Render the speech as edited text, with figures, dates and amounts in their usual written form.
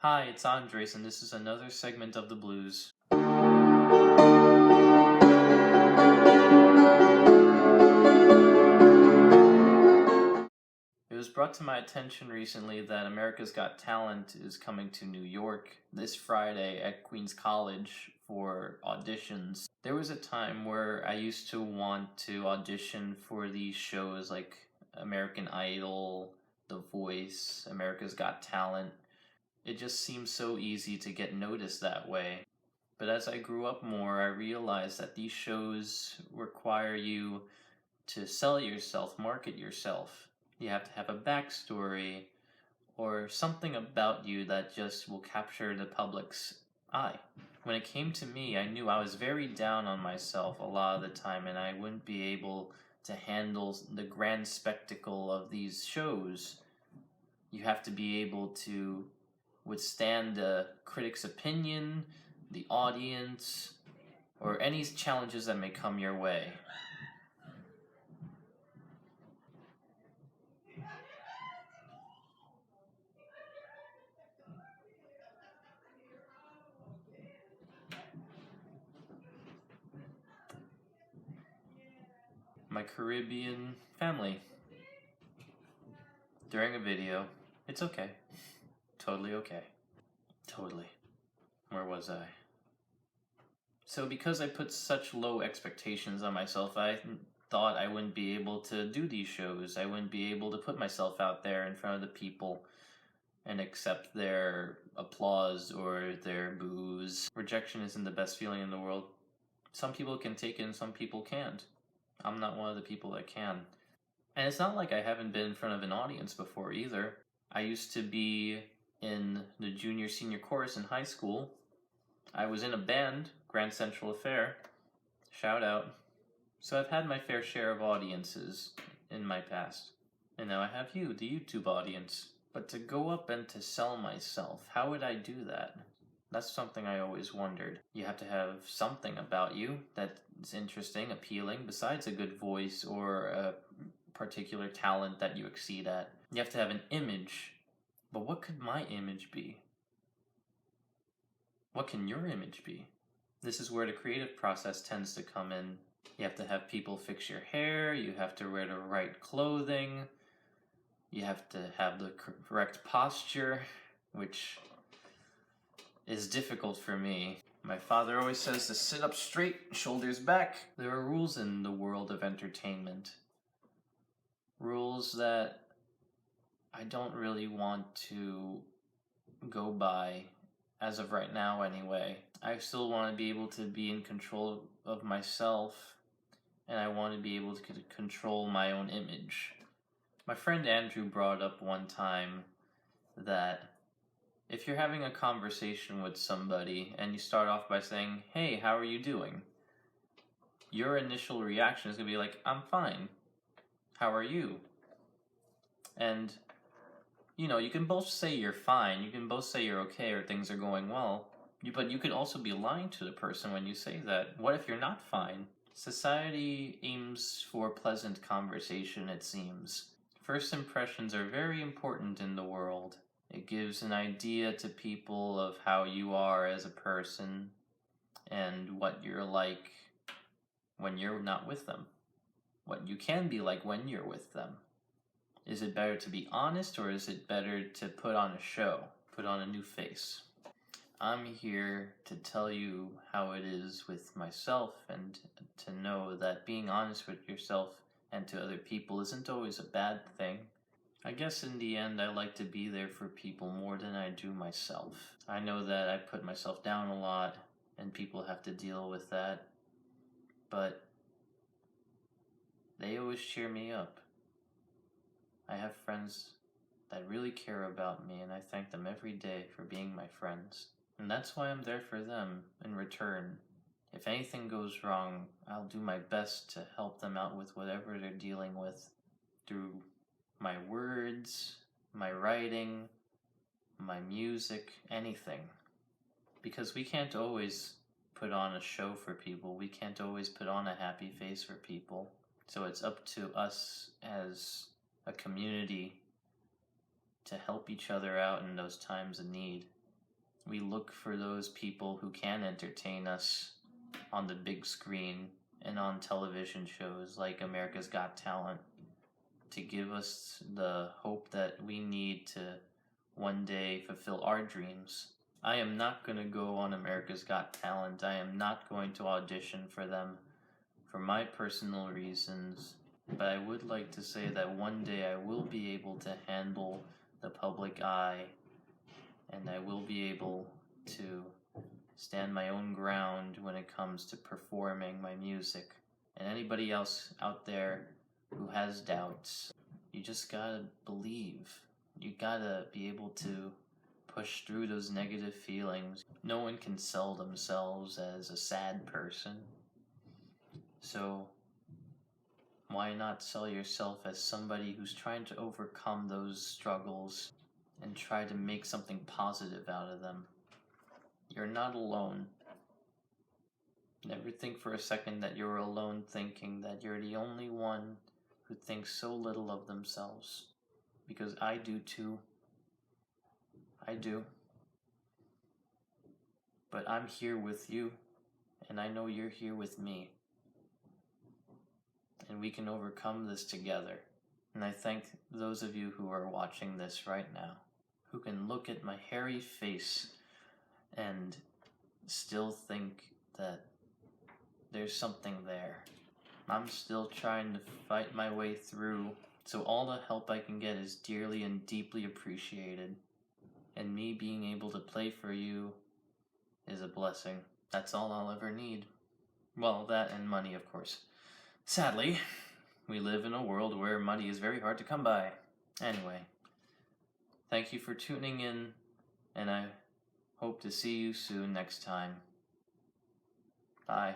Hi, it's Andrés, and this is another segment of the blues. It was brought to my attention recently that America's Got Talent is coming to New York this Friday at Queens College for auditions. There was a time where I used to want to audition for these shows like American Idol, The Voice, America's Got Talent. It just seems so easy to get noticed that way. But as I grew up more, I realized that these shows require you to sell yourself, market yourself. You have to have a backstory or something about you that just will capture the public's eye. When it came to me, I knew I was very down on myself a lot of the time, and I wouldn't be able to handle the grand spectacle of these shows. You have to be able to withstand the critic's opinion, the audience, or any challenges that may come your way. My Caribbean family. During a video. It's okay. Totally okay. Totally. Where was I? So because I put such low expectations on myself, I thought I wouldn't be able to do these shows. I wouldn't be able to put myself out there in front of the people and accept their applause or their boos. Rejection isn't the best feeling in the world. Some people can take it and some people can't. I'm not one of the people that can. And it's not like I haven't been in front of an audience before either. I used to be in the junior senior chorus in high school. I was in a band, Grand Central Affair. Shout out. So I've had my fair share of audiences in my past. And now I have you, the YouTube audience. But to go up and to sell myself, how would I do that? That's something I always wondered. You have to have something about you that's interesting, appealing, besides a good voice or a particular talent that you exceed at. You have to have an image. But what could my image be? What can your image be? This is where the creative process tends to come in. You have to have people fix your hair, you have to wear the right clothing, you have to have the correct posture, which is difficult for me. My father always says to sit up straight, shoulders back. There are rules in the world of entertainment. Rules that I don't really want to go by, as of right now anyway. I still want to be able to be in control of myself, and I want to be able to control my own image. My friend Andrew brought up one time that if you're having a conversation with somebody and you start off by saying, "Hey, how are you doing?" your initial reaction is going to be like, "I'm fine. How are you?" And, you can both say you're fine, you can both say you're okay or things are going well, but you could also be lying to the person when you say that. What if you're not fine? Society aims for pleasant conversation, it seems. First impressions are very important in the world. It gives an idea to people of how you are as a person and what you're like when you're not with them. What you can be like when you're with them. Is it better to be honest or is it better to put on a show, put on a new face? I'm here to tell you how it is with myself and to know that being honest with yourself and to other people isn't always a bad thing. I guess in the end, I like to be there for people more than I do myself. I know that I put myself down a lot and people have to deal with that, but they always cheer me up. I have friends that really care about me, and I thank them every day for being my friends. And that's why I'm there for them in return. If anything goes wrong, I'll do my best to help them out with whatever they're dealing with through my words, my writing, my music, anything. Because we can't always put on a show for people. We can't always put on a happy face for people. So it's up to us as a community to help each other out in those times of need. We look for those people who can entertain us on the big screen and on television shows like America's Got Talent to give us the hope that we need to one day fulfill our dreams. I am not going to go on America's Got Talent. I am not going to audition for them for my personal reasons. But I would like to say that one day I will be able to handle the public eye, and I will be able to stand my own ground when it comes to performing my music. And anybody else out there who has doubts, you just gotta believe. You gotta be able to push through those negative feelings. No one can sell themselves as a sad person. So why not sell yourself as somebody who's trying to overcome those struggles and try to make something positive out of them? You're not alone. Never think for a second that you're alone, thinking that you're the only one who thinks so little of themselves. Because I do too. I do. But I'm here with you, and I know you're here with me. And we can overcome this together. And I thank those of you who are watching this right now, who can look at my hairy face and still think that there's something there. I'm still trying to fight my way through, so all the help I can get is dearly and deeply appreciated. And me being able to play for you is a blessing. That's all I'll ever need. Well, that and money, of course. Sadly, we live in a world where money is very hard to come by. Anyway, thank you for tuning in, and I hope to see you soon next time. Bye.